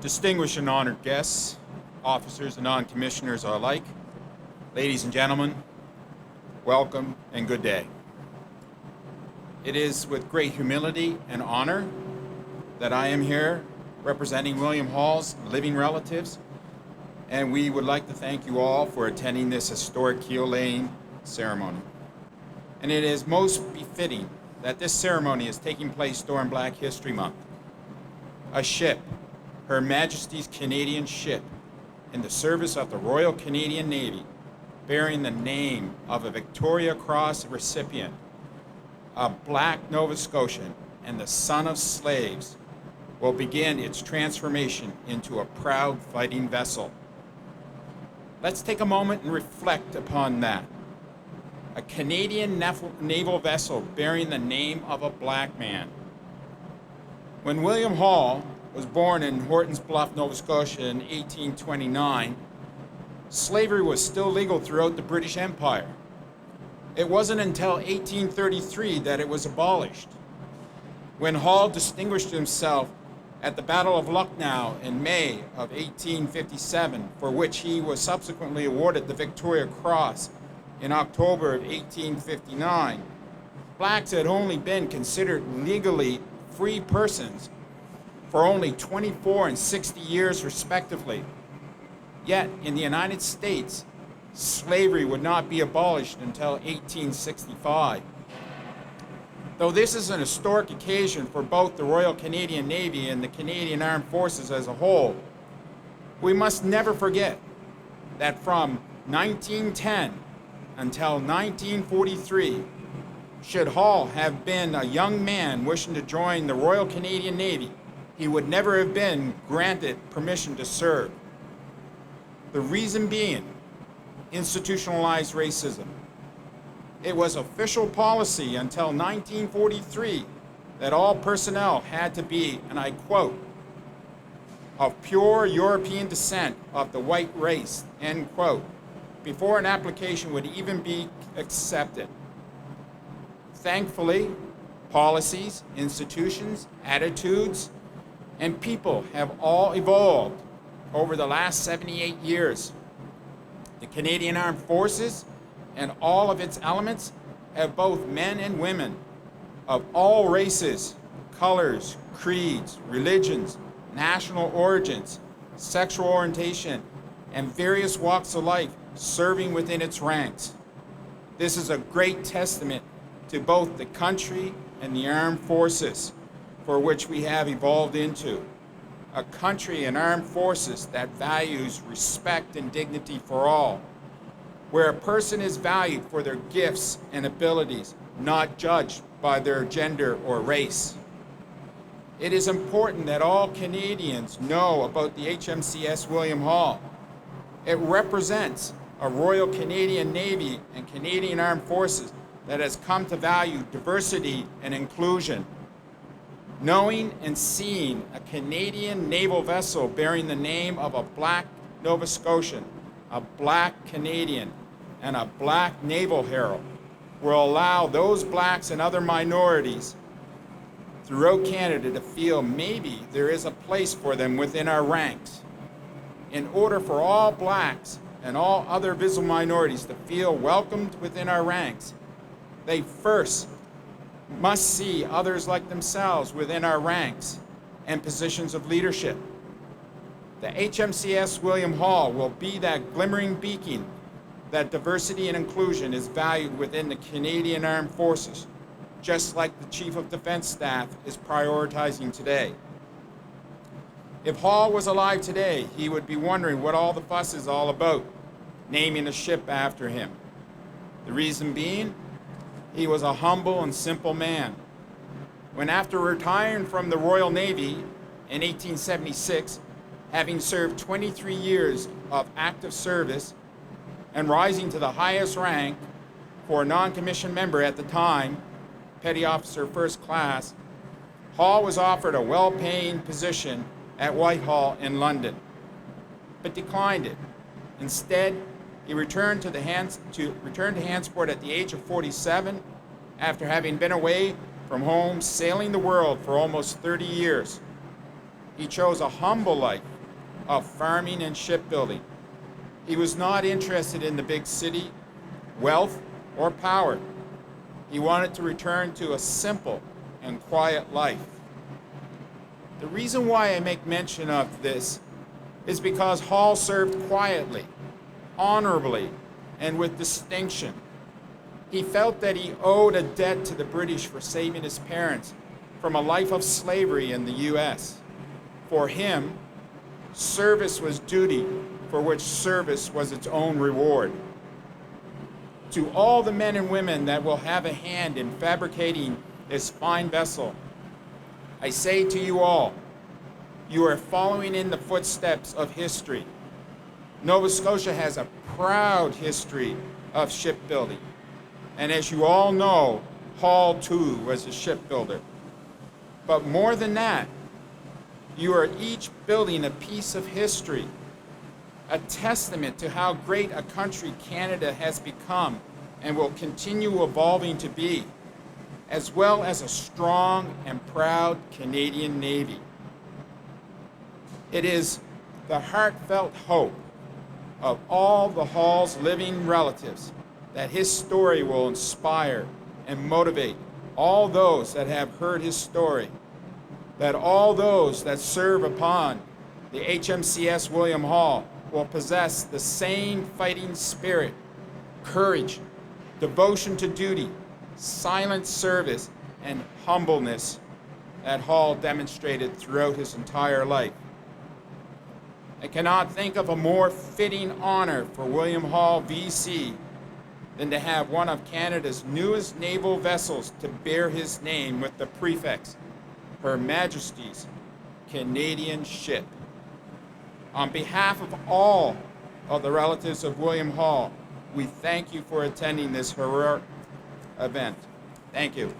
Distinguished and honored guests, officers and non-commissioners alike, ladies and gentlemen, welcome and good day. It is with great humility and honor that I am here representing William Hall's living relatives, and we would like to thank you all for attending this historic keel laying ceremony. And it is most befitting that this ceremony is taking place during Black History Month. A ship, Her Majesty's Canadian ship, in the service of the Royal Canadian Navy, bearing the name of a Victoria Cross recipient, a Black Nova Scotian and the son of slaves, will begin its transformation into a proud fighting vessel. Let's take a moment and reflect upon that. A Canadian naval vessel bearing the name of a Black man. When William Hall was born in Hortons Bluff, Nova Scotia in 1829, slavery was still legal throughout the British Empire. It wasn't until 1833 that it was abolished. When Hall distinguished himself at the Battle of Lucknow in May of 1857, for which he was subsequently awarded the Victoria Cross in October of 1859, blacks had only been considered legally free persons for only 24 and 60 years respectively. Yet in the United States, slavery would not be abolished until 1865. Though this is an historic occasion for both the Royal Canadian Navy and the Canadian Armed Forces as a whole, we must never forget that from 1910 until 1943, should Hall have been a young man wishing to join the Royal Canadian Navy, he would never have been granted permission to serve. The reason being institutionalized racism. It was official policy until 1943 that all personnel had to be, and I quote, of pure European descent of the white race, end quote, before an application would even be accepted. Thankfully, policies, institutions, attitudes, and people have all evolved over the last 78 years. The Canadian Armed Forces and all of its elements have both men and women of all races, colors, creeds, religions, national origins, sexual orientation, and various walks of life serving within its ranks. This is a great testament to both the country and the armed forces for which we have evolved into. A country and armed forces that values respect and dignity for all, where a person is valued for their gifts and abilities, not judged by their gender or race. It is important that all Canadians know about the HMCS William Hall. It represents a Royal Canadian Navy and Canadian Armed Forces that has come to value diversity and inclusion. Knowing and seeing a Canadian naval vessel bearing the name of a Black Nova Scotian, a Black Canadian, and a Black naval herald will allow those blacks and other minorities throughout Canada to feel maybe there is a place for them within our ranks. In order for all blacks and all other visible minorities to feel welcomed within our ranks, they first must see others like themselves within our ranks and positions of leadership. The HMCS William Hall will be that glimmering beacon that diversity and inclusion is valued within the Canadian Armed Forces, just like the Chief of Defense Staff is prioritizing today. If Hall was alive today, he would be wondering what all the fuss is all about, naming a ship after him. The reason being, he was a humble and simple man. When after retiring from the Royal Navy in 1876, having served 23 years of active service and rising to the highest rank for a non-commissioned member at the time, Petty Officer First Class, Hall was offered a well-paying position at Whitehall in London, but declined it. Instead, he returned to Hantsport at the age of 47 after having been away from home sailing the world for almost 30 years. He chose a humble life of farming and shipbuilding. He was not interested in the big city, wealth, or power. He wanted to return to a simple and quiet life. The reason why I make mention of this is because Hall served quietly, honorably, and with distinction. He felt that he owed a debt to the British for saving his parents from a life of slavery in the U.S. For him, service was duty, for which service was its own reward. To all the men and women that will have a hand in fabricating this fine vessel, I say to you all, you are following in the footsteps of history. Nova Scotia has a proud history of shipbuilding. And as you all know, Hall too was a shipbuilder. But more than that, you are each building a piece of history, a testament to how great a country Canada has become and will continue evolving to be, as well as a strong and proud Canadian Navy. It is the heartfelt hope of all the Hall's living relatives that his story will inspire and motivate all those that have heard his story, that all those that serve upon the HMCS William Hall will possess the same fighting spirit, courage, devotion to duty, silent service, and humbleness that Hall demonstrated throughout his entire life. I cannot think of a more fitting honor for William Hall, VC, than to have one of Canada's newest naval vessels to bear his name with the prefix, Her Majesty's Canadian Ship. On behalf of all of the relatives of William Hall, we thank you for attending this heroic event. Thank you.